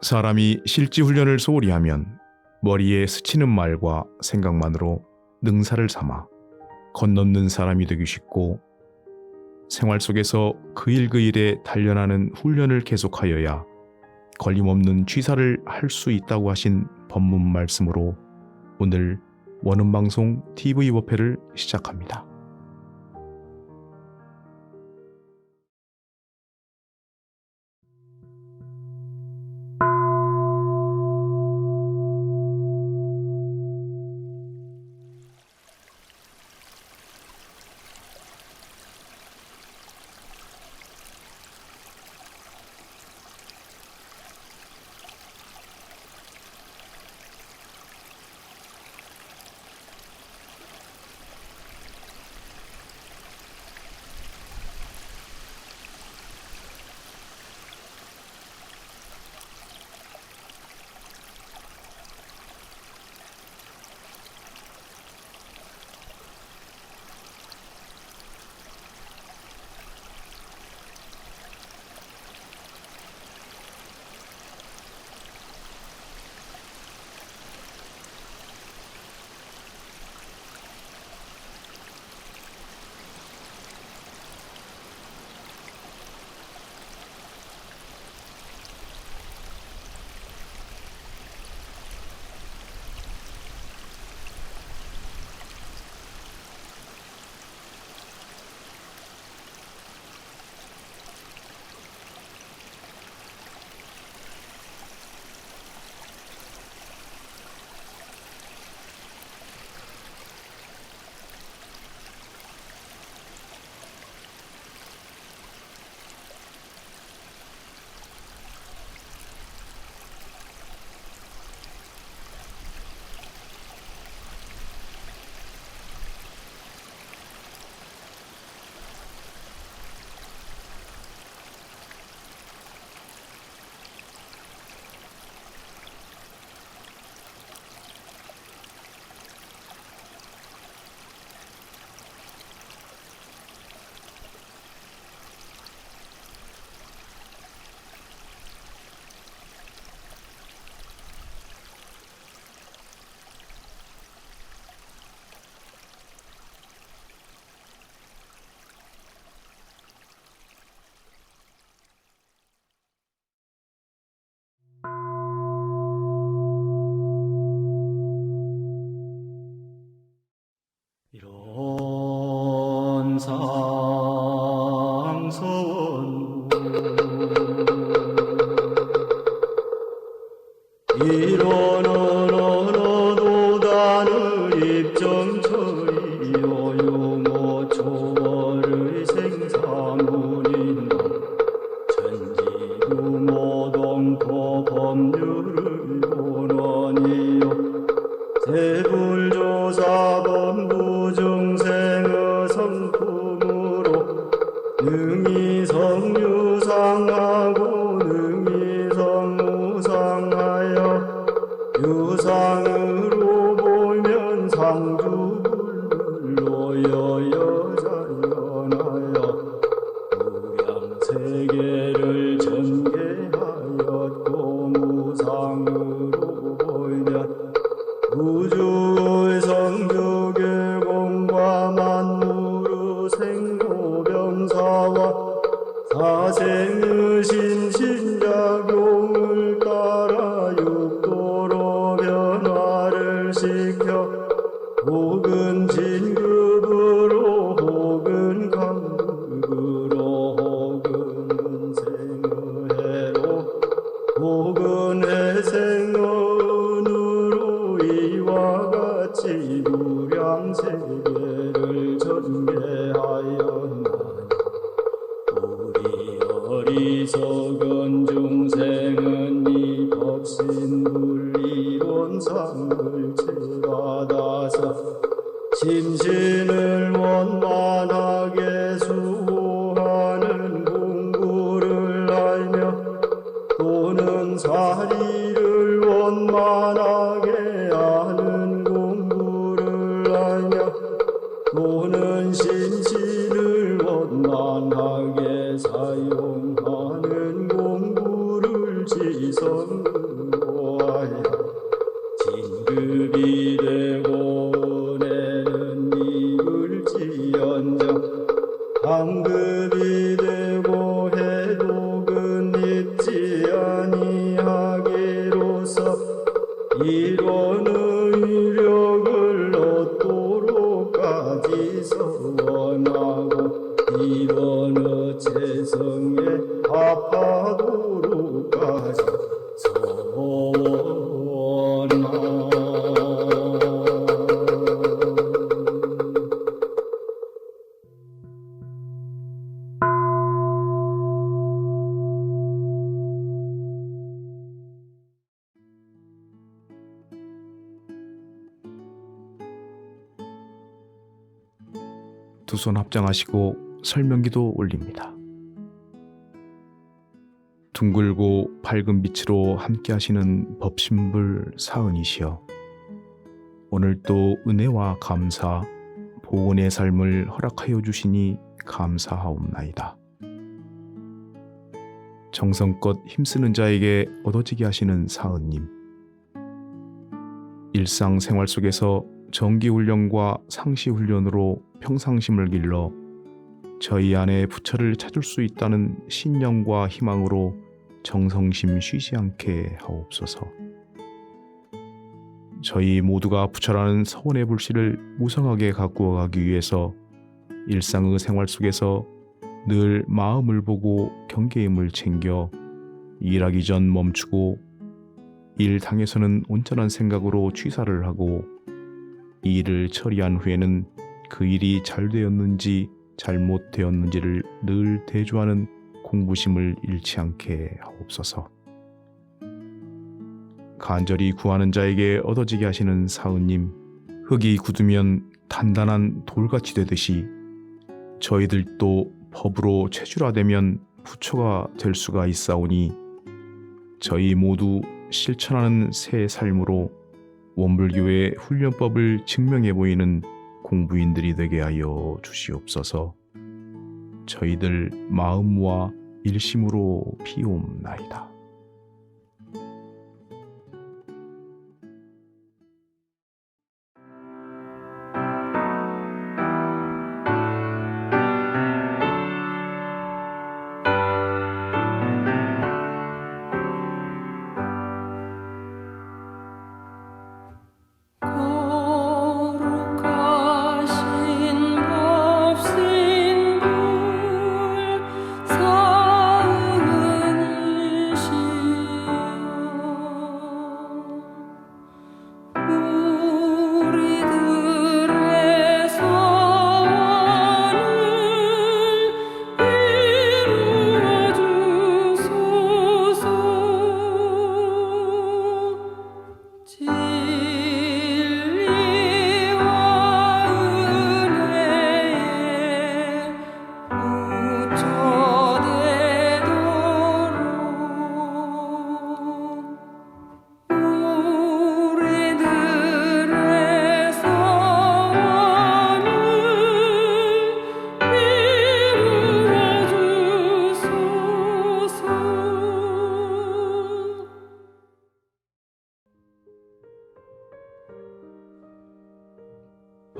사람이 실지 훈련을 소홀히 하면 머리에 스치는 말과 생각만으로 능사를 삼아 건넘는 사람이 되기 쉽고, 생활 속에서 그 일 그 일에 단련하는 훈련을 계속하여야 걸림없는 취사를 할 수 있다고 하신 법문 말씀으로 오늘 원음방송 TV 법회를 시작합니다. 이런 상서원 이런 도단의 입정처이여 용어 초월의 생사문인도 천지구모동토 법률의 본원이요 세불조사본부 중생의 성품으로 능히 성유상하고 능히 성무상하여 유상으로 보면 상주불로 여여자연하여 무량세계를 전개하였고 무상으로 보면 우주의 성주계공과 만물의 생로병사와 사생의 신신작용을 따라 육도로 변화를 시켜 혹은 진급으로 혹은 강급으로 혹은 생의해로 혹은 해생의 이와 같이 무량세계를 전개하였나니 우리 어리석은 중생은 이 법신불이론상을 채받아서 심신을 원만하게 수호하는 공부를 알며 또는 사리를 원만하게 아는 공부를 알며 또는 신신을 원만하게 사용하는 공부를 지성 방급이 되고 해독은 잊지 아니하기로서 이런 의력을 얻도록까지 서원하고 이런 재성에 합하도록까지 두 손 합장하시고 설명기도 올립니다. 둥글고 밝은 빛으로 함께하시는 법신불 사은이시여, 오늘도 은혜와 감사, 보은의 삶을 허락하여 주시니 감사하옵나이다. 정성껏 힘쓰는 자에게 얻어지게 하시는 사은님, 일상생활 속에서 정기훈련과 상시훈련으로 평상심을 길러 저희 안에 부처를 찾을 수 있다는 신념과 희망으로 정성심 쉬지 않게 하옵소서. 저희 모두가 부처라는 서원의 불씨를 무성하게 가꾸어 가기 위해서 일상의 생활 속에서 늘 마음을 보고 경계임을 챙겨 일하기 전 멈추고 일 당에서는 온전한 생각으로 취사를 하고 이 일을 처리한 후에는 그 일이 잘 되었는지 잘못되었는지를 늘 대조하는 공부심을 잃지 않게 하옵소서. 간절히 구하는 자에게 얻어지게 하시는 사은님, 흙이 굳으면 단단한 돌같이 되듯이 저희들도 법으로 체질화되면 부처가 될 수가 있사오니 저희 모두 실천하는 새 삶으로 원불교의 훈련법을 증명해 보이는 공부인들이 되게 하여 주시옵소서. 저희들 마음과 일심으로 비옵나이다.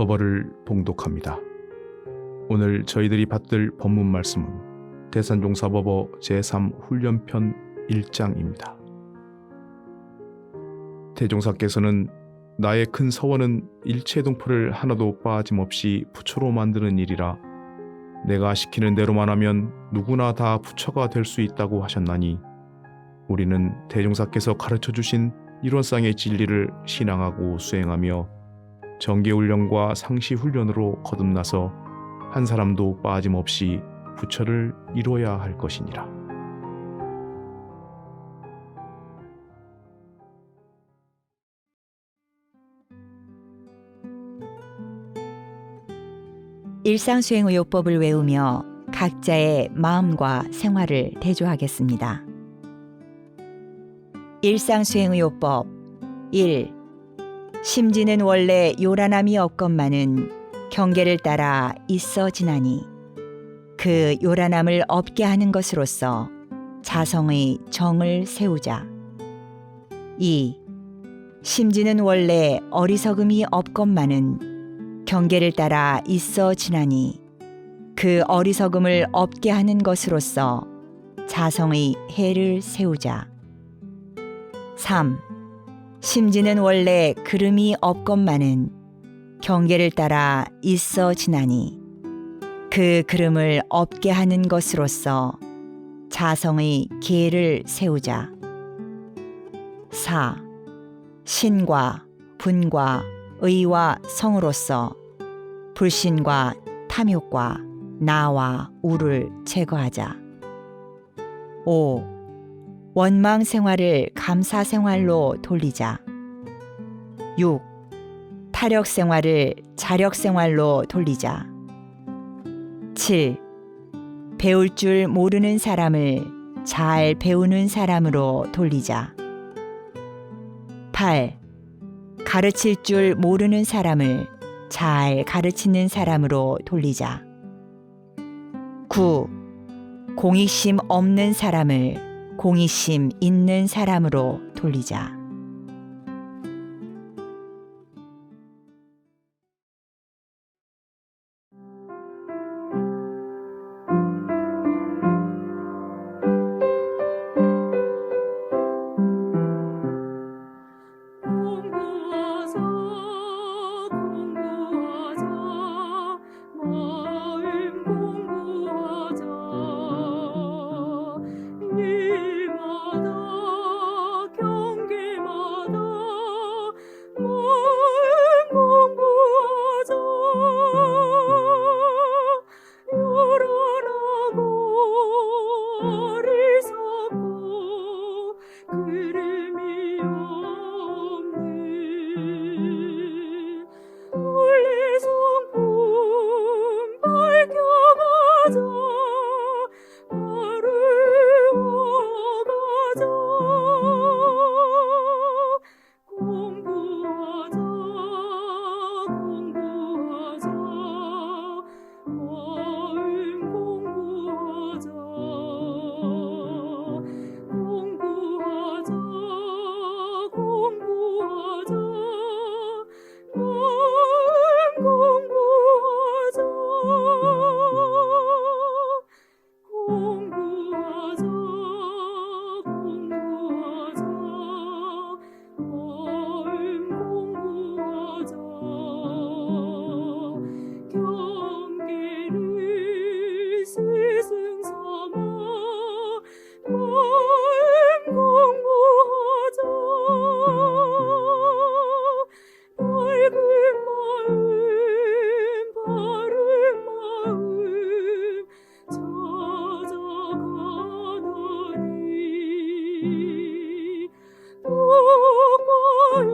법어를 봉독합니다. 오늘 저희들이 받들 법문 말씀은 대산종사법어 제3훈련편 1장입니다. 대종사께서는 나의 큰 서원은 일체 동포를 하나도 빠짐없이 부처로 만드는 일이라 내가 시키는 대로만 하면 누구나 다 부처가 될 수 있다고 하셨나니 우리는 대종사께서 가르쳐 주신 일원상의 진리를 신앙하고 수행하며 정기훈련과 상시훈련으로 거듭나서 한 사람도 빠짐없이 부처를 이루어야 할 것이니라. 일상수행의요법을 외우며 각자의 마음과 생활을 대조하겠습니다. 일상수행의요법 1. 심지는 원래 요란함이 없건만은 경계를 따라 있어 지나니 그 요란함을 없게 하는 것으로서 자성의 정을 세우자. 2. 심지는 원래 어리석음이 없건만은 경계를 따라 있어 지나니 그 어리석음을 없게 하는 것으로서 자성의 해를 세우자. 3. 심지는 원래 그름이 없건만은 경계를 따라 있어지나니 그 그름을 없게 하는 것으로서 자성의 계를 세우자. 4. 신과 분과 의와 성으로서 불신과 탐욕과 나와 우를 제거하자. 5. 원망 생활을 감사 생활로 돌리자. 6. 타력 생활을 자력 생활로 돌리자. 7. 배울 줄 모르는 사람을 잘 배우는 사람으로 돌리자. 8. 가르칠 줄 모르는 사람을 잘 가르치는 사람으로 돌리자. 9. 공의심 없는 사람을 공의심 있는 사람으로 돌리자. 공부하자 공부하자 마음 공부하자 일마다 경계마다 마음 공부하자 요란하고 어리석고 그름이 없는 원래 성품 밝혀가자 바르워가자 공부하자 공부하자 마음 공부하자 공부하자 공부하자 마음 공부하자 공부하자 공부하자 마음 공부하자 경계를 스승 삼아 마음 공부하자 밝은 마음 바른 마음 찾아가나니 독과에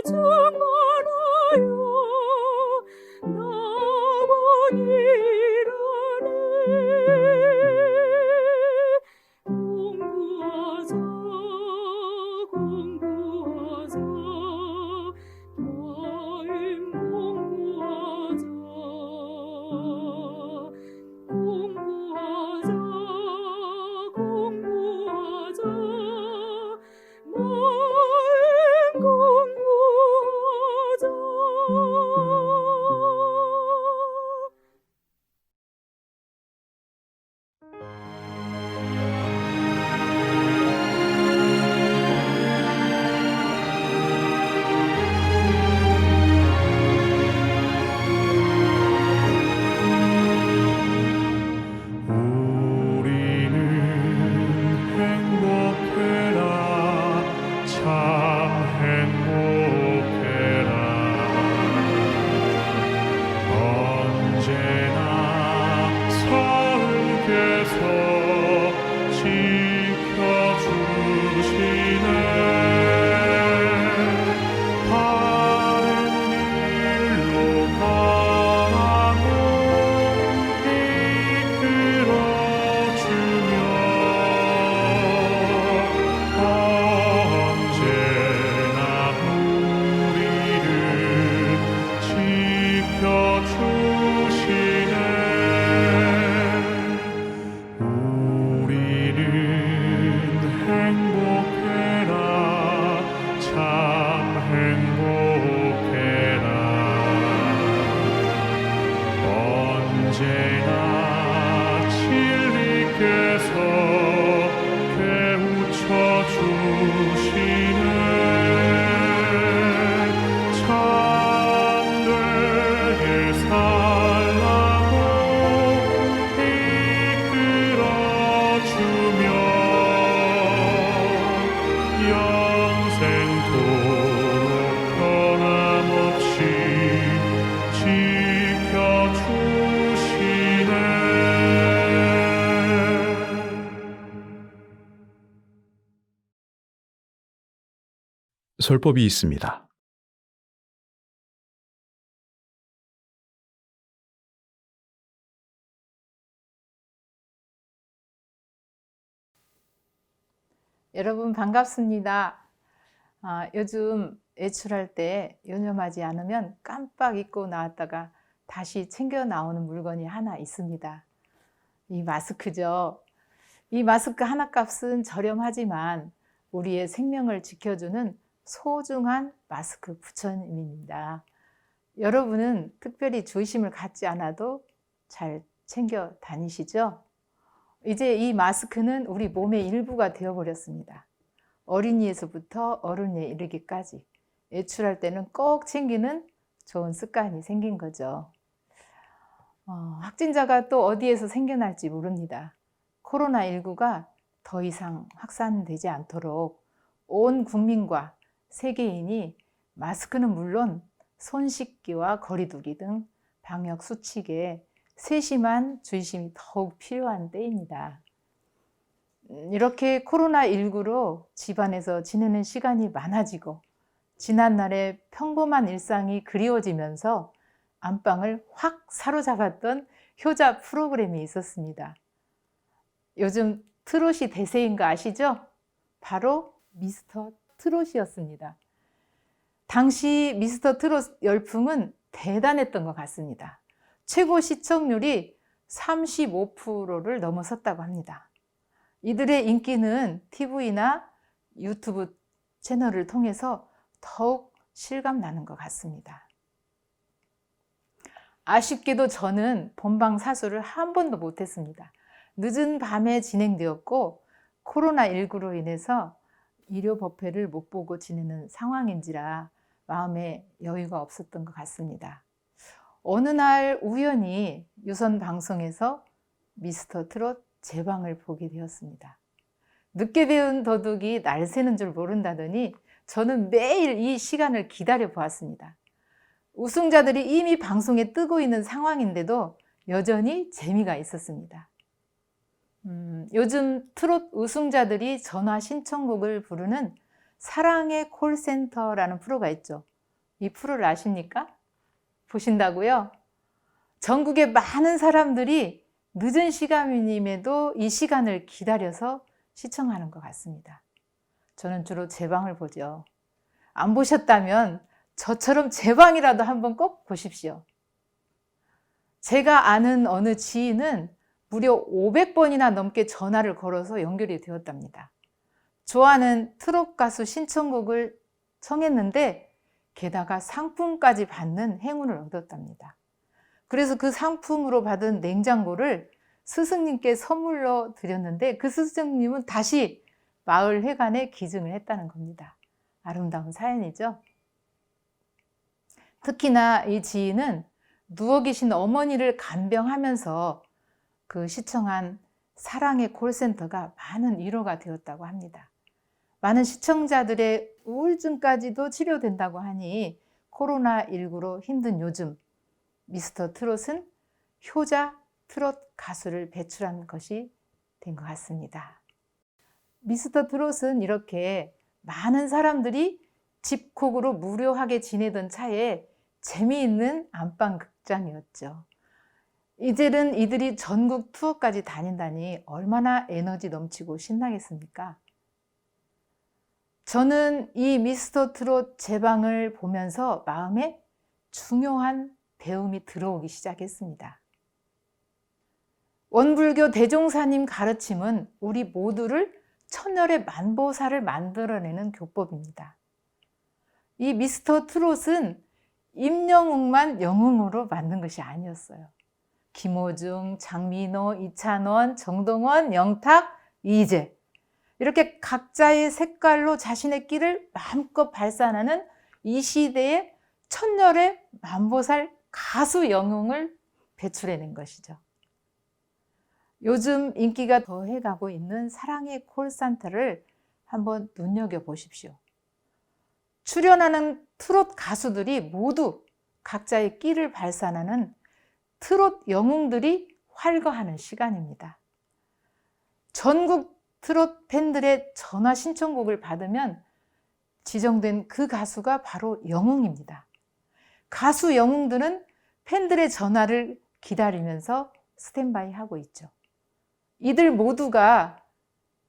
충만하여 나원이라네 공부하자 공부하자 마음 공부하자 공부하자 공부하자 마음 공부하자 설법이 있습니다. 여러분 반갑습니다. 요즘 외출할 때 유념하지 않으면 깜빡 잊고 나왔다가 다시 챙겨 나오는 물건이 하나 있습니다. 이 마스크죠. 이 마스크 하나 값은 저렴하지만 우리의 생명을 지켜주는 소중한 마스크 부처님입니다. 여러분은 특별히 조심을 갖지 않아도 잘 챙겨 다니시죠? 이제 이 마스크는 우리 몸의 일부가 되어버렸습니다. 어린이에서부터 어른에 이르기까지 외출할 때는 꼭 챙기는 좋은 습관이 생긴 거죠. 확진자가 또 어디에서 생겨날지 모릅니다. 코로나19가 더 이상 확산되지 않도록 온 국민과 세계인이 마스크는 물론 손 씻기와 거리 두기 등 방역 수칙에 세심한 주의심이 더욱 필요한 때입니다. 이렇게 코로나19로 집안에서 지내는 시간이 많아지고 지난날의 평범한 일상이 그리워지면서 안방을 확 사로잡았던 효자 프로그램이 있었습니다. 요즘 트롯이 대세인 거 아시죠? 바로 미스터 트롯이었습니다. 당시 미스터 트롯 열풍은 대단했던 것 같습니다. 최고 시청률이 35%를 넘어섰다고 합니다. 이들의 인기는 TV나 유튜브 채널을 통해서 더욱 실감나는 것 같습니다. 아쉽게도 저는 본방 사수를 한 번도 못했습니다. 늦은 밤에 진행되었고 코로나19로 인해서 일요 법회를 못 보고 지내는 상황인지라 마음에 여유가 없었던 것 같습니다. 어느 날 우연히 유선 방송에서 미스터 트롯 재방을 보게 되었습니다. 늦게 배운 도둑이 날 새는 줄 모른다더니 저는 매일 이 시간을 기다려 보았습니다. 우승자들이 이미 방송에 뜨고 있는 상황인데도 여전히 재미가 있었습니다. 요즘 트롯 우승자들이 전화 신청곡을 부르는 사랑의 콜센터라는 프로가 있죠. 이 프로를 아십니까? 보신다고요? 전국의 많은 사람들이 늦은 시간임에도 이 시간을 기다려서 시청하는 것 같습니다. 저는 주로 제방을 보죠. 안 보셨다면 저처럼 제방이라도 한번 꼭 보십시오. 제가 아는 어느 지인은 무려 500번이나 넘게 전화를 걸어서 연결이 되었답니다. 좋아하는 트롯 가수 신청곡을 청했는데 게다가 상품까지 받는 행운을 얻었답니다. 그래서 그 상품으로 받은 냉장고를 스승님께 선물로 드렸는데 그 스승님은 다시 마을 회관에 기증을 했다는 겁니다. 아름다운 사연이죠. 특히나 이 지인은 누워 계신 어머니를 간병하면서 그 시청한 사랑의 콜센터가 많은 위로가 되었다고 합니다. 많은 시청자들의 우울증까지도 치료된다고 하니 코로나19로 힘든 요즘 미스터 트롯은 효자 트롯 가수를 배출한 것이 된 것 같습니다. 미스터 트롯은 이렇게 많은 사람들이 집콕으로 무료하게 지내던 차에 재미있는 안방 극장이었죠. 이제는 이들이 전국 투어까지 다닌다니 얼마나 에너지 넘치고 신나겠습니까? 저는 이 미스터 트롯 재방을 보면서 마음에 중요한 배움이 들어오기 시작했습니다. 원불교 대종사님 가르침은 우리 모두를 천열의 만보살을 만들어내는 교법입니다. 이 미스터 트롯은 임영웅만 영웅으로 만든 것이 아니었어요. 김호중, 장민호, 이찬원, 정동원, 영탁, 이재 이렇게 각자의 색깔로 자신의 끼를 마음껏 발산하는 이 시대의 천열의 만보살 가수 영웅을 배출해낸 것이죠. 요즘 인기가 더해가고 있는 사랑의 콜센터를 한번 눈여겨보십시오. 출연하는 트롯 가수들이 모두 각자의 끼를 발산하는 트롯 영웅들이 활거하는 시간입니다. 전국 트롯 팬들의 전화 신청곡을 받으면 지정된 그 가수가 바로 영웅입니다. 가수 영웅들은 팬들의 전화를 기다리면서 스탠바이 하고 있죠. 이들 모두가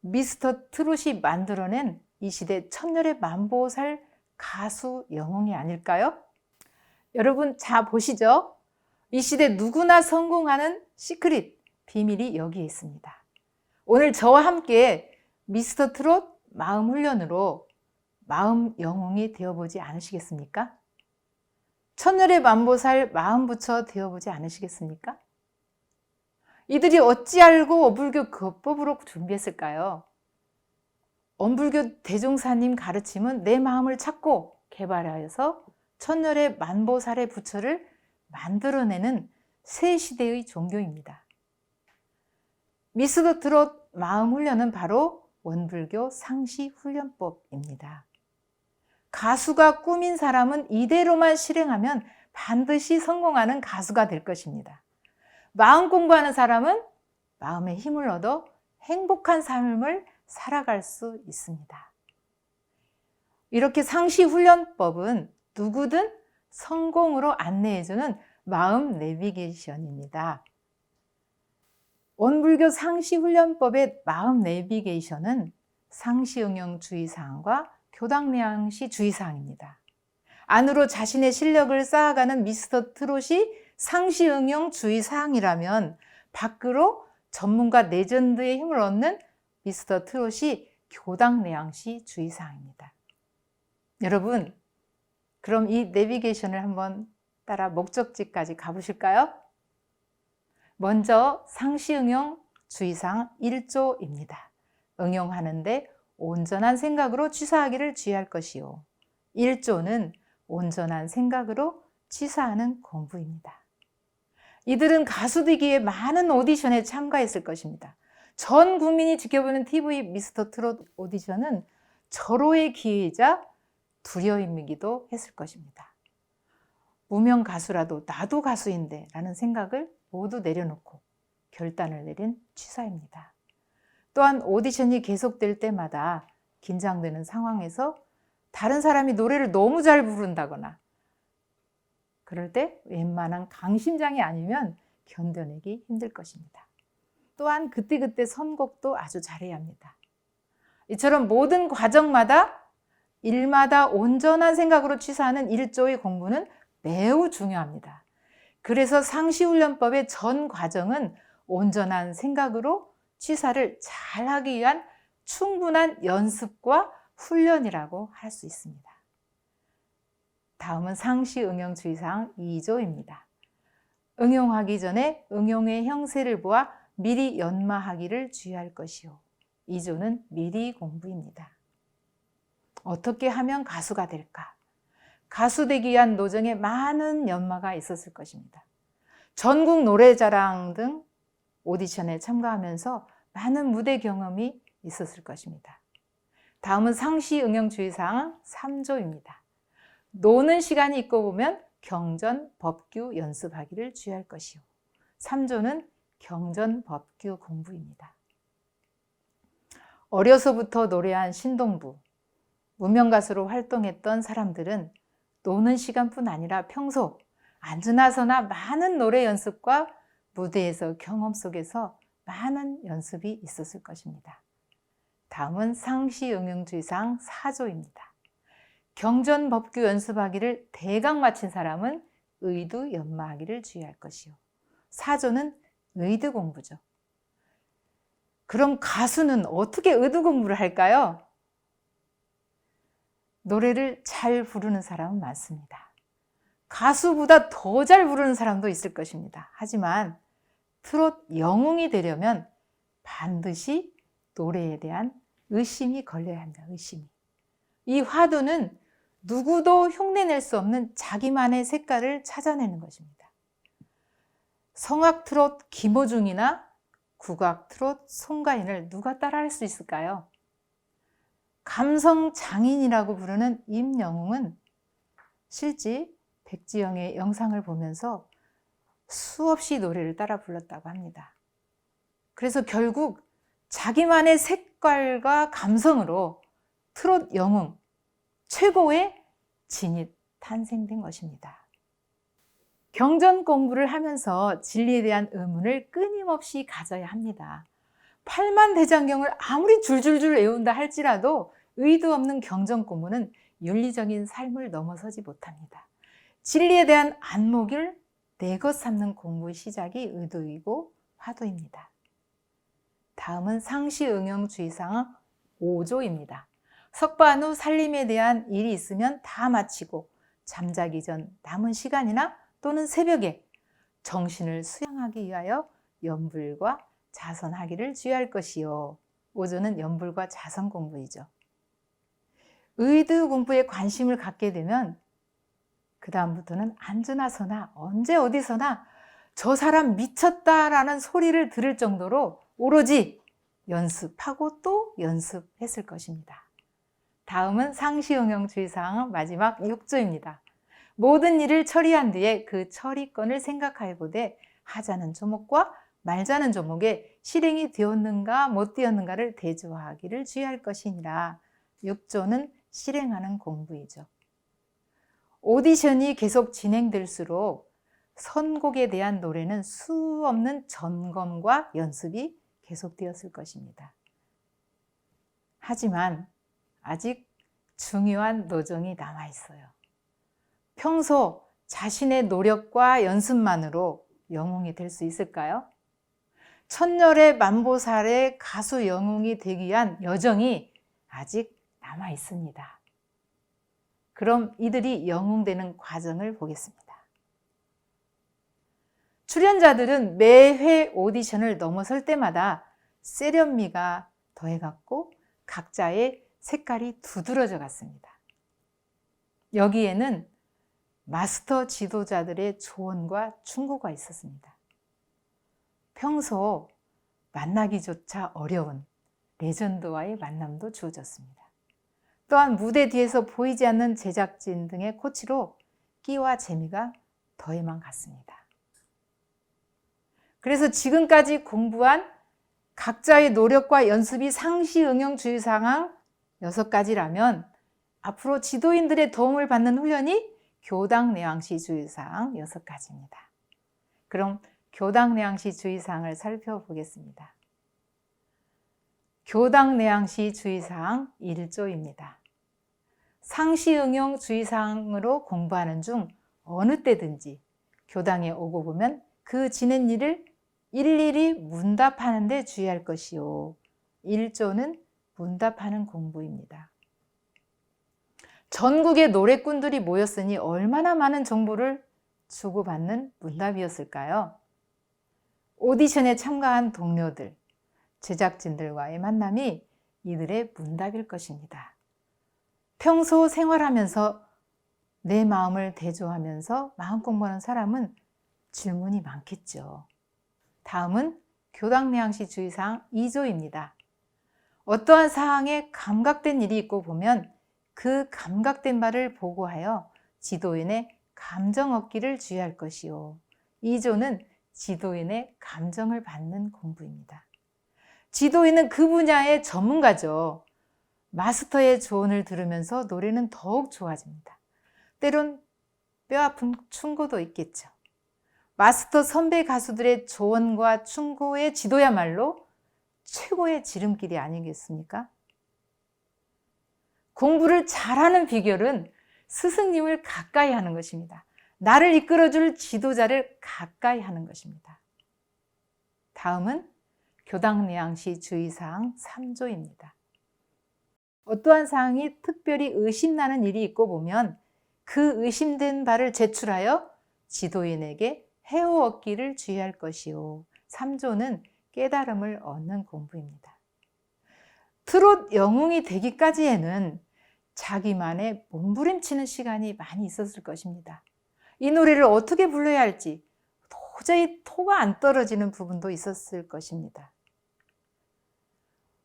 미스터 트롯이 만들어낸 이 시대 천년의 만보살 가수 영웅이 아닐까요? 여러분, 자 보시죠. 이 시대 누구나 성공하는 시크릿, 비밀이 여기에 있습니다. 오늘 저와 함께 미스터 트롯 마음 훈련으로 마음 영웅이 되어보지 않으시겠습니까? 천년의 만보살 마음 부처 되어보지 않으시겠습니까? 이들이 어찌 알고 어불교 거법으로 준비했을까요? 엄불교 대종사님 가르침은 내 마음을 찾고 개발하여서 천년의 만보살의 부처를 만들어내는 새 시대의 종교입니다. 미스터 트롯 마음 훈련은 바로 원불교 상시 훈련법입니다. 가수가 꾸민 사람은 이대로만 실행하면 반드시 성공하는 가수가 될 것입니다. 마음 공부하는 사람은 마음의 힘을 얻어 행복한 삶을 살아갈 수 있습니다. 이렇게 상시 훈련법은 누구든 성공으로 안내해주는 마음 내비게이션입니다. 원불교 상시 훈련법의 마음 내비게이션은 상시 응용 주의사항과 교당내양시 주의사항입니다. 안으로 자신의 실력을 쌓아가는 미스터 트롯이 상시 응용 주의사항이라면 밖으로 전문가 레전드의 힘을 얻는 미스터 트롯이 교당내양시 주의사항입니다. 여러분, 그럼 이 내비게이션을 한번 따라 목적지까지 가보실까요? 먼저 상시 응용 주의사항 1조입니다. 응용하는데 온전한 생각으로 취사하기를 주의할 것이요. 1조는 온전한 생각으로 취사하는 공부입니다. 이들은 가수 되기에 많은 오디션에 참가했을 것입니다. 전 국민이 지켜보는 TV 미스터 트롯 오디션은 절호의 기회이자 두려움이기도 했을 것입니다. 무명 가수라도 나도 가수인데 라는 생각을 모두 내려놓고 결단을 내린 취사입니다. 또한 오디션이 계속될 때마다 긴장되는 상황에서 다른 사람이 노래를 너무 잘 부른다거나 그럴 때 웬만한 강심장이 아니면 견뎌내기 힘들 것입니다. 또한 그때그때 선곡도 아주 잘해야 합니다. 이처럼 모든 과정마다 일마다 온전한 생각으로 취사하는 1조의 공부는 매우 중요합니다. 그래서 상시훈련법의 전 과정은 온전한 생각으로 취사를 잘하기 위한 충분한 연습과 훈련이라고 할 수 있습니다. 다음은 상시 응용 주의사항 2조입니다. 응용하기 전에 응용의 형세를 보아 미리 연마하기를 주의할 것이요. 2조는 미리 공부입니다. 어떻게 하면 가수가 될까? 가수 되기 위한 노정에 많은 연마가 있었을 것입니다. 전국 노래자랑 등 오디션에 참가하면서 많은 무대 경험이 있었을 것입니다. 다음은 상시 응용 주의사항 3조입니다. 노는 시간이 있고 보면 경전, 법규 연습하기를 주의할 것이요. 3조는 경전, 법규 공부입니다. 어려서부터 노래한 신동부, 무명가수로 활동했던 사람들은 노는 시간뿐 아니라 평소 앉으나 서나 많은 노래 연습과 무대에서 경험 속에서 많은 연습이 있었을 것입니다. 다음은 상시 응용 주의사항 4조입니다. 경전 법규 연습하기를 대강 마친 사람은 의두 연마하기를 주의할 것이요. 4조는 의두 공부죠. 그럼 가수는 어떻게 의두 공부를 할까요? 노래를 잘 부르는 사람은 많습니다. 가수보다 더 잘 부르는 사람도 있을 것입니다. 하지만 트롯 영웅이 되려면 반드시 노래에 대한 의심이 걸려야 합니다. 의심이. 이 화두는 누구도 흉내낼 수 없는 자기만의 색깔을 찾아내는 것입니다. 성악 트롯 김호중이나 국악 트롯 송가인을 누가 따라할 수 있을까요? 감성 장인이라고 부르는 임영웅은 실제 백지영의 영상을 보면서 수없이 노래를 따라 불렀다고 합니다. 그래서 결국 자기만의 색깔과 감성으로 트롯 영웅, 최고의 진이 탄생된 것입니다. 경전 공부를 하면서 진리에 대한 의문을 끊임없이 가져야 합니다. 팔만대장경을 아무리 줄줄줄 외운다 할지라도 의도 없는 경전 공부는 윤리적인 삶을 넘어서지 못합니다. 진리에 대한 안목을 내 것 삼는 공부의 시작이 의도이고 화두입니다. 다음은 상시응용주의상 5조입니다. 석반 후 살림에 대한 일이 있으면 다 마치고 잠자기 전 남은 시간이나 또는 새벽에 정신을 수양하기 위하여 연불과 자선하기를 주의할 것이요. 5조는 연불과 자선 공부이죠. 의도 공부에 관심을 갖게 되면 그 다음부터는 앉으나 서나 언제 어디서나 저 사람 미쳤다라는 소리를 들을 정도로 오로지 연습하고 또 연습했을 것입니다. 다음은 상시응용주의사항 마지막 6조입니다. 모든 일을 처리한 뒤에 그 처리건을 생각해 보되 하자는 조목과 말자는 조목에 실행이 되었는가 못 되었는가를 대조하기를 주의할 것이니라. 6조는 실행하는 공부이죠. 오디션이 계속 진행될수록 선곡에 대한 노래는 수 없는 점검과 연습이 계속되었을 것입니다. 하지만 아직 중요한 노정이 남아 있어요. 평소 자신의 노력과 연습만으로 영웅이 될 수 있을까요? 천열의 만보살의 가수 영웅이 되기 위한 여정이 아직 남아 있습니다. 그럼 이들이 영웅되는 과정을 보겠습니다. 출연자들은 매회 오디션을 넘어설 때마다 세련미가 더해갔고 각자의 색깔이 두드러져 갔습니다. 여기에는 마스터 지도자들의 조언과 충고가 있었습니다. 평소 만나기조차 어려운 레전드와의 만남도 주어졌습니다. 또한 무대 뒤에서 보이지 않는 제작진 등의 코치로 끼와 재미가 더해만 갔습니다. 그래서 지금까지 공부한 각자의 노력과 연습이 상시응용주의사항 6가지라면 앞으로 지도인들의 도움을 받는 훈련이 교당내왕시 주의사항 6가지입니다. 그럼 교당내왕시 주의사항을 살펴보겠습니다. 교당내왕시 주의사항 1조입니다. 상시응용 주의사항으로 공부하는 중 어느 때든지 교당에 오고 보면 그 지낸 일을 일일이 문답하는 데 주의할 것이요. 1조는 문답하는 공부입니다. 전국의 노래꾼들이 모였으니 얼마나 많은 정보를 주고받는 문답이었을까요? 오디션에 참가한 동료들, 제작진들과의 만남이 이들의 문답일 것입니다. 평소 생활하면서 내 마음을 대조하면서 마음 공부하는 사람은 질문이 많겠죠. 다음은 교당내왕시 주의사항 2조입니다. 어떠한 사항에 감각된 일이 있고 보면 그 감각된 바를 보고하여 지도인의 감정 얻기를 주의할 것이요. 2조는 지도인의 감정을 받는 공부입니다. 지도인은 그 분야의 전문가죠. 마스터의 조언을 들으면서 노래는 더욱 좋아집니다. 때론 뼈아픈 충고도 있겠죠. 마스터 선배 가수들의 조언과 충고의 지도야말로 최고의 지름길이 아니겠습니까? 공부를 잘하는 비결은 스승님을 가까이 하는 것입니다. 나를 이끌어줄 지도자를 가까이 하는 것입니다. 다음은 교당내왕시 주의사항 3조입니다. 어떠한 사항이 특별히 의심나는 일이 있고 보면 그 의심된 바를 제출하여 지도인에게 해오 얻기를 주의할 것이요. 3조는 깨달음을 얻는 공부입니다. 트롯 영웅이 되기까지에는 자기만의 몸부림치는 시간이 많이 있었을 것입니다. 이 노래를 어떻게 불러야 할지 도저히 토가 안 떨어지는 부분도 있었을 것입니다.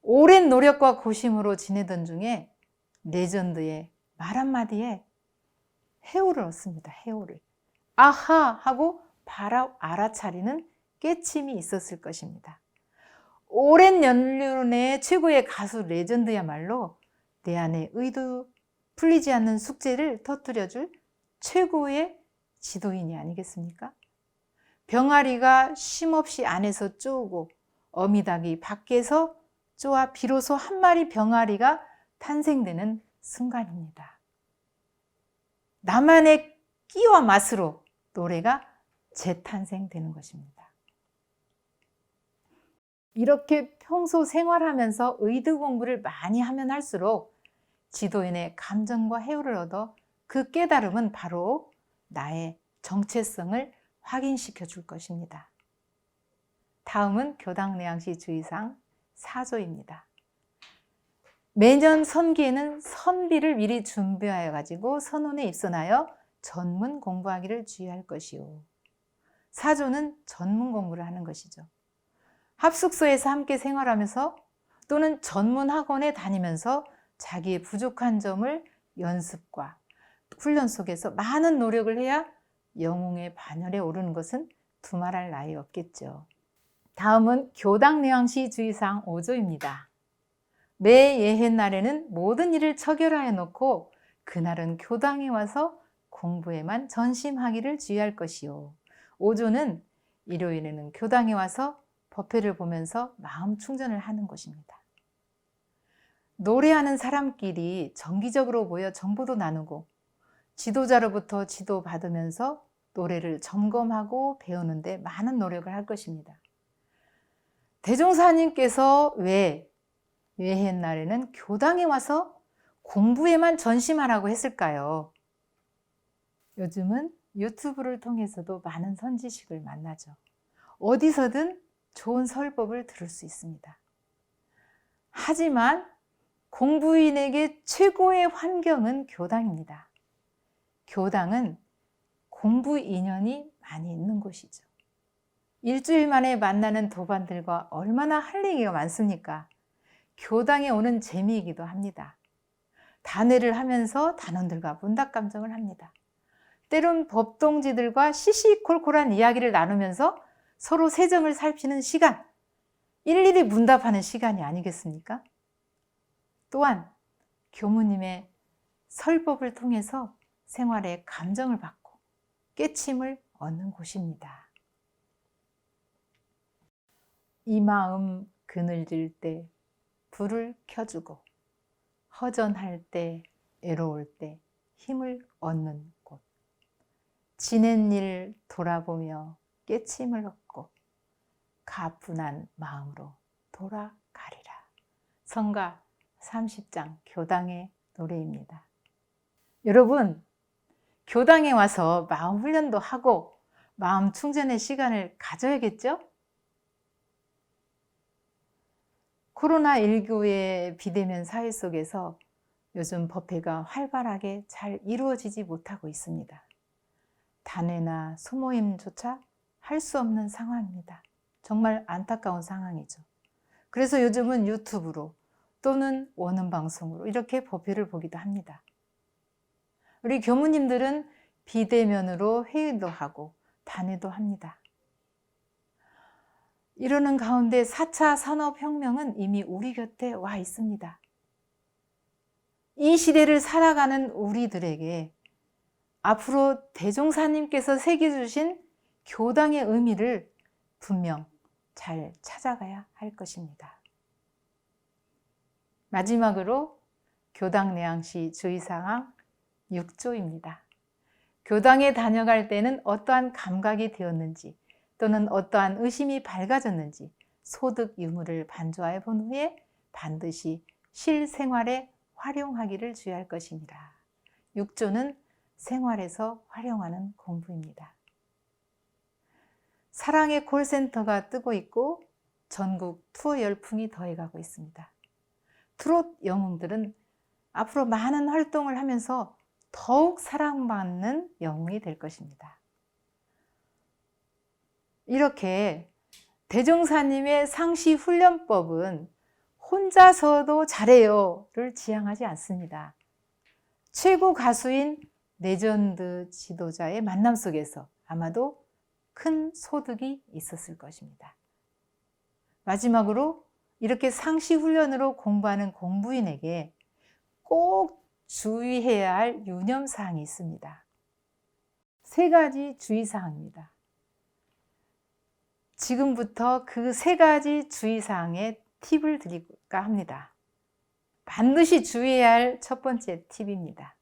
오랜 노력과 고심으로 지내던 중에 레전드의 말 한마디에 해오를 얻습니다. 해오를. 아하 하고 바로 알아차리는 깨침이 있었을 것입니다. 오랜 연륜의 최고의 가수 레전드야말로 내 안의 의도 풀리지 않는 숙제를 터뜨려줄 최고의 지도인이 아니겠습니까? 병아리가 쉼없이 안에서 쪼고 어미닭이 밖에서 쪼아 비로소 한 마리 병아리가 탄생되는 순간입니다. 나만의 끼와 맛으로 노래가 재탄생되는 것입니다. 이렇게 평소 생활하면서 의드 공부를 많이 하면 할수록 지도인의 감정과 해오를 얻어 그 깨달음은 바로 나의 정체성을 확인시켜 줄 것입니다. 다음은 교당내양시 주의사항 4조입니다. 매년 선기에는 선비를 미리 준비하여 가지고 선원에 입선하여 전문 공부하기를 주의할 것이요. 4조는 전문 공부를 하는 것이죠. 합숙소에서 함께 생활하면서 또는 전문 학원에 다니면서 자기의 부족한 점을 연습과 훈련 속에서 많은 노력을 해야 영웅의 반열에 오르는 것은 두말할 나위 없겠죠. 다음은 교당내양시 주의사항 5조입니다. 매 예햇날에는 모든 일을 처결하여 놓고 그날은 교당에 와서 공부에만 전심하기를 주의할 것이요. 5조는 일요일에는 교당에 와서 법회를 보면서 마음 충전을 하는 것입니다. 노래하는 사람끼리 정기적으로 모여 정보도 나누고 지도자로부터 지도받으면서 노래를 점검하고 배우는데 많은 노력을 할 것입니다. 대종사님께서 왜 예햇날에는 교당에 와서 공부에만 전심하라고 했을까요? 요즘은 유튜브를 통해서도 많은 선지식을 만나죠. 어디서든 좋은 설법을 들을 수 있습니다. 하지만 공부인에게 최고의 환경은 교당입니다. 교당은 공부 인연이 많이 있는 곳이죠. 일주일 만에 만나는 도반들과 얼마나 할 얘기가 많습니까? 교당에 오는 재미이기도 합니다. 단회를 하면서 단원들과 문답감정을 합니다. 때론 법동지들과 시시콜콜한 이야기를 나누면서 서로 세정을 살피는 시간, 일일이 문답하는 시간이 아니겠습니까? 또한 교무님의 설법을 통해서 생활의 감정을 받고 깨침을 얻는 곳입니다. 이 마음 그늘질 때 불을 켜주고 허전할 때 애로울 때 힘을 얻는 곳. 지낸 일 돌아보며 깨침을 얻고 가뿐한 마음으로 돌아가리라. 성가 30장 교당의 노래입니다. 여러분, 교당에 와서 마음 훈련도 하고 마음 충전의 시간을 가져야겠죠? 코로나19의 비대면 사회 속에서 요즘 법회가 활발하게 잘 이루어지지 못하고 있습니다. 단회나 소모임조차 할 수 없는 상황입니다. 정말 안타까운 상황이죠. 그래서 요즘은 유튜브로 또는 원음 방송으로 이렇게 법회를 보기도 합니다. 우리 교무님들은 비대면으로 회의도 하고 단회도 합니다. 이러는 가운데 4차 산업혁명은 이미 우리 곁에 와 있습니다. 이 시대를 살아가는 우리들에게 앞으로 대종사님께서 새겨주신 교당의 의미를 분명 잘 찾아가야 할 것입니다. 마지막으로 교당내양시 주의사항 6조입니다. 교당에 다녀갈 때는 어떠한 감각이 되었는지 또는 어떠한 의심이 밝아졌는지 소득 유무를 반조해 본 후에 반드시 실생활에 활용하기를 주의할 것입니다. 6조는 생활에서 활용하는 공부입니다. 사랑의 콜센터가 뜨고 있고 전국 투어 열풍이 더해가고 있습니다. 트롯 영웅들은 앞으로 많은 활동을 하면서 더욱 사랑받는 영웅이 될 것입니다. 이렇게 대종사님의 상시 훈련법은 혼자서도 잘해요를 지향하지 않습니다. 최고 가수인 레전드 지도자의 만남 속에서 아마도 큰 소득이 있었을 것입니다. 마지막으로 이렇게 상시 훈련으로 공부하는 공부인에게 꼭 주의해야 할 유념사항이 있습니다. 3가지 주의사항입니다. 지금부터 그 3가지 주의사항의 팁을 드릴까 합니다. 반드시 주의해야 할 첫 번째 팁입니다.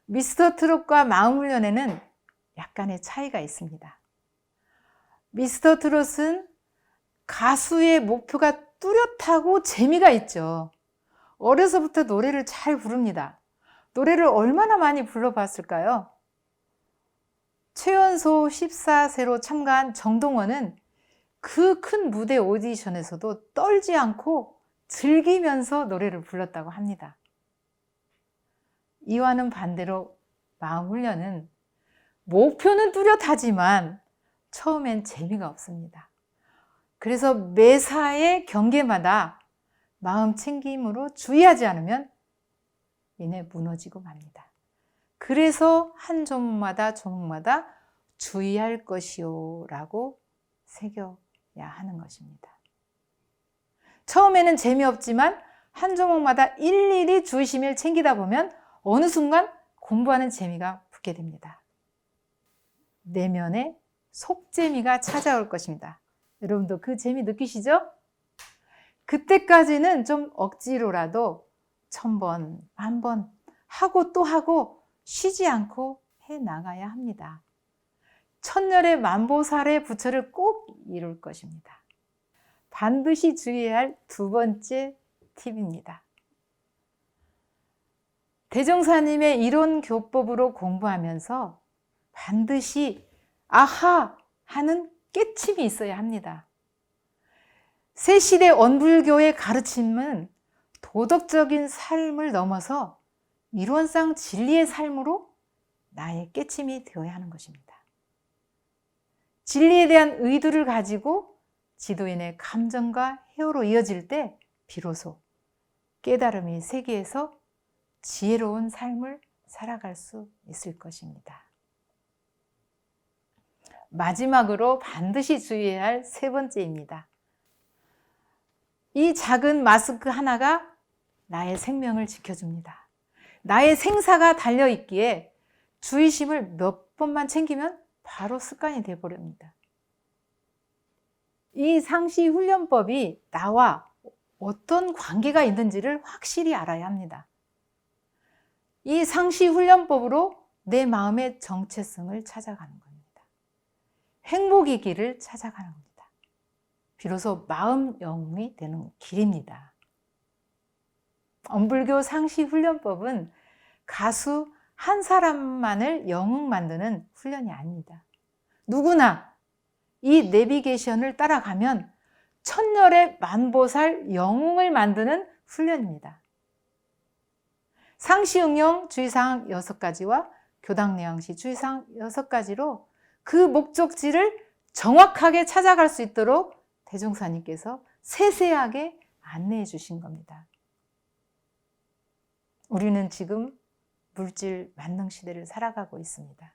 미스터 트롯과 마음훈련에는 약간의 차이가 있습니다. 미스터 트롯은 가수의 목표가 뚜렷하고 재미가 있죠. 어려서부터 노래를 잘 부릅니다. 노래를 얼마나 많이 불러봤을까요? 최연소 14세로 참가한 정동원은 그 큰 무대 오디션에서도 떨지 않고 즐기면서 노래를 불렀다고 합니다. 이와는 반대로 마음훈련은 목표는 뚜렷하지만 처음엔 재미가 없습니다. 그래서 매사의 경계마다 마음 챙김으로 주의하지 않으면 이내 무너지고 맙니다. 그래서 한 조목마다 주의할 것이요 라고 새겨야 하는 것입니다. 처음에는 재미없지만 한 조목마다 일일이 주의심을 챙기다 보면 어느 순간 공부하는 재미가 붙게 됩니다. 내면에 속재미가 찾아올 것입니다. 여러분도 그 재미 느끼시죠? 그때까지는 좀 억지로라도 1000번, 1000번 하고 또 하고 쉬지 않고 해나가야 합니다. 천년의 만보살의 부처를 꼭 이룰 것입니다. 반드시 주의해야 할 2번째 팁입니다. 대종사님의 이론 교법으로 공부하면서 반드시 아하 하는 깨침이 있어야 합니다. 새시대 원불교의 가르침은 도덕적인 삶을 넘어서 이론상 진리의 삶으로 나의 깨침이 되어야 하는 것입니다. 진리에 대한 의도를 가지고 지도인의 감정과 해오로 이어질 때 비로소 깨달음이 세계에서 지혜로운 삶을 살아갈 수 있을 것입니다. 마지막으로 반드시 주의해야 할 3번째입니다. 이 작은 마스크 하나가 나의 생명을 지켜줍니다. 나의 생사가 달려있기에 주의심을 몇 번만 챙기면 바로 습관이 되어버립니다. 이 상시훈련법이 나와 어떤 관계가 있는지를 확실히 알아야 합니다. 이 상시훈련법으로 내 마음의 정체성을 찾아가는 겁니다. 행복의 길을 찾아가는 겁니다. 비로소 마음 영웅이 되는 길입니다. 원불교 상시훈련법은 가수 한 사람만을 영웅 만드는 훈련이 아닙니다. 누구나 이 내비게이션을 따라가면 천년의 만보살 영웅을 만드는 훈련입니다. 상시응용 주의사항 6가지와 교당내양시 주의사항 6가지로 그 목적지를 정확하게 찾아갈 수 있도록 대종사님께서 세세하게 안내해 주신 겁니다. 우리는 지금 물질 만능 시대를 살아가고 있습니다.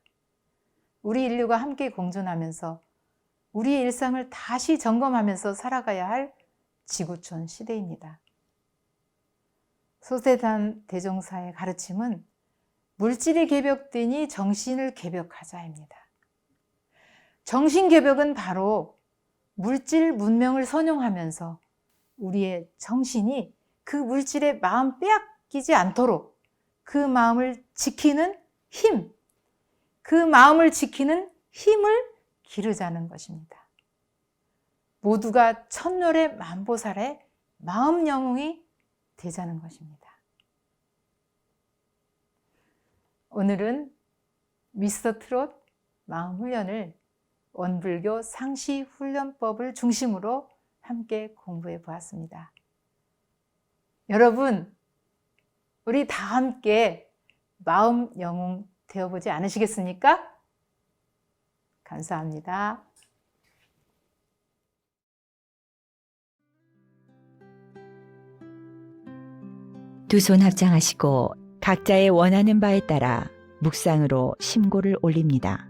우리 인류가 함께 공존하면서 우리의 일상을 다시 점검하면서 살아가야 할 지구촌 시대입니다. 소세단 대종사의 가르침은 물질이 개벽되니 정신을 개벽하자입니다. 정신 개벽은 바로 물질 문명을 선용하면서 우리의 정신이 그 물질의 마음 빼앗기지 않도록 그 마음을 지키는 힘, 그 마음을 지키는 힘을 기르자는 것입니다. 모두가 천년의 만보살의 마음 영웅이 되자는 것입니다. 오늘은 미스터 트롯 마음 훈련을 원불교 상시훈련법을 중심으로 함께 공부해 보았습니다. 여러분, 우리 다 함께 마음 영웅 되어보지 않으시겠습니까? 감사합니다. 두 손 합장하시고 각자의 원하는 바에 따라 묵상으로 심고를 올립니다.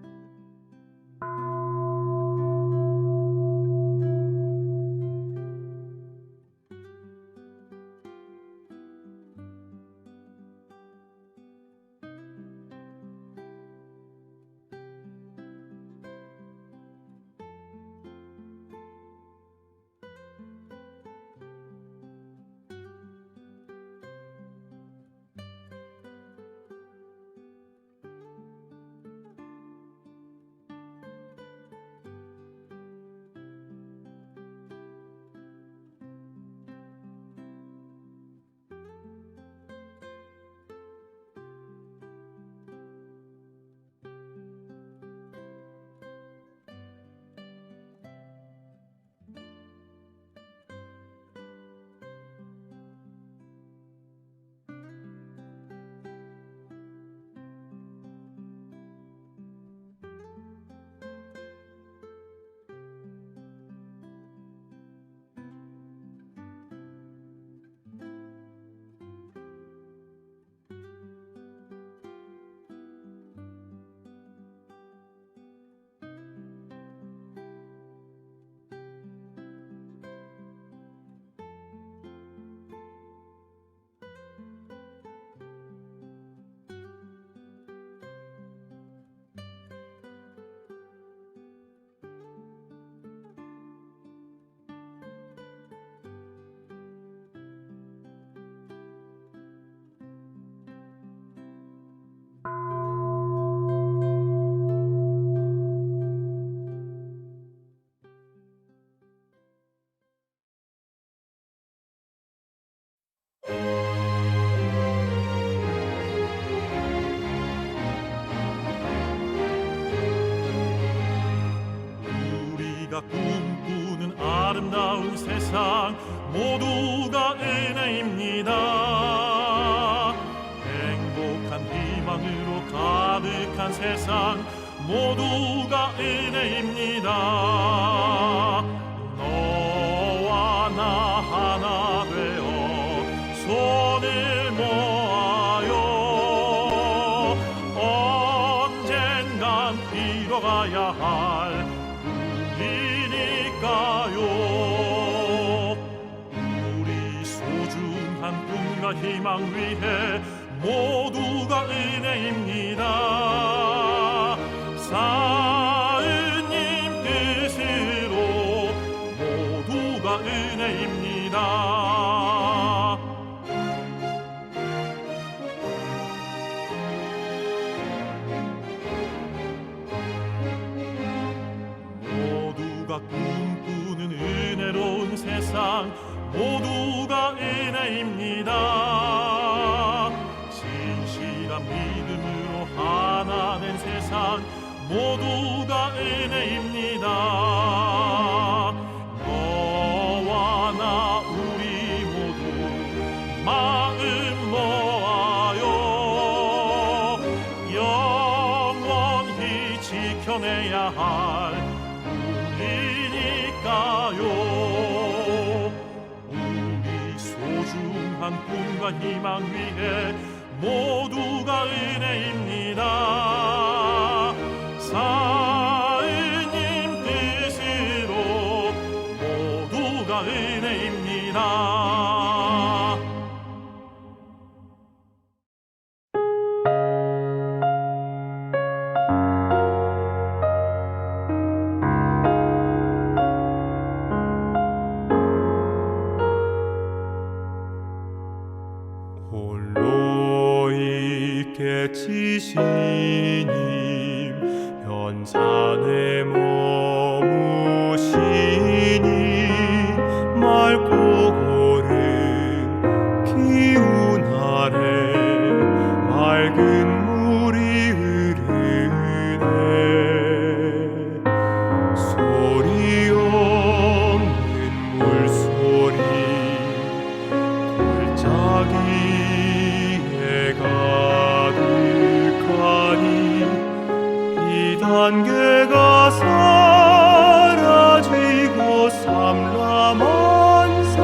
모두가 꿈꾸는 아름다운 세상 모두가 은혜입니다. 행복한 희망으로 가득한 세상 모두가 은혜입니다. 너와 나 하나 되어 손을 모아요. 언젠간 이뤄가야 할 일이니까요. 우리 소중한 꿈과 희망 위해 모두가 은혜입니다. 사은님 뜻으로 모두가 은혜입니다. 모두가 꿈꾸는 은혜로운 세상 모두가 은혜입니다. 진실한 믿음으로 하나 된 세상 모두가 은혜입니다. 너와 나 우리 모두 마음 모아요. 영원히 지켜내야 할 우리니까요. 우리 소중한 꿈과 희망 위해 모두가 은혜입니다. 사은님 뜻으로 모두가 은혜입니다. 홀로 있게 지시님 현산에 머무시니 맑고 고른 기운 아래 맑은 물이 흐르네. 소리 없는 물소리 골짜기에 가득하니 이 단계가 사라지고 삼라만사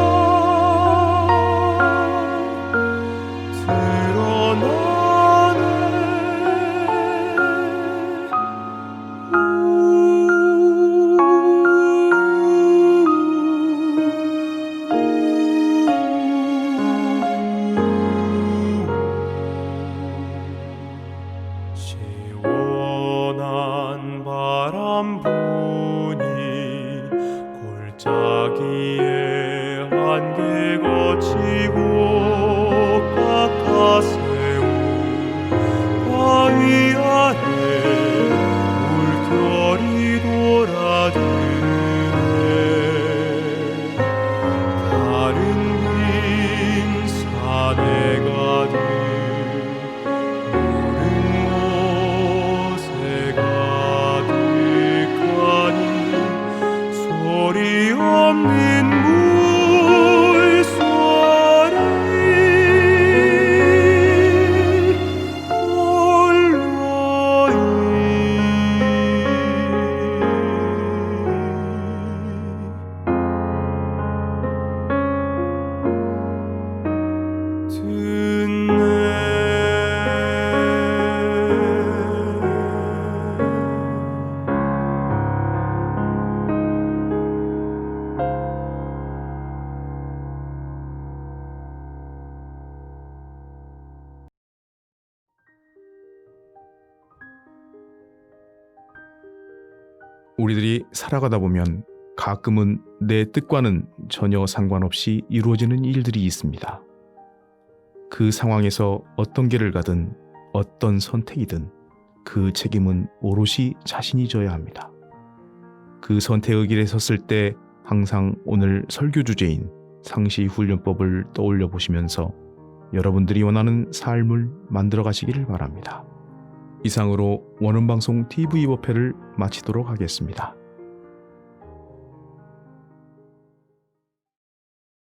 시원한 바람 부니 골짜기에 한개 거치고 깎아세운 바위 아래 물결이 돌아드네. 다른 빈 산에 가득 소리 없는 물소리 우리들이 살아가다 보면 가끔은 내 뜻과는 전혀 상관없이 이루어지는 일들이 있습니다. 그 상황에서 어떤 길을 가든 어떤 선택이든 그 책임은 오롯이 자신이 져야 합니다. 그 선택의 길에 섰을 때 항상 오늘 설교 주제인 상시훈련법을 떠올려 보시면서 여러분들이 원하는 삶을 만들어 가시기를 바랍니다. 이상으로 원음방송 TV 법회를 마치도록 하겠습니다.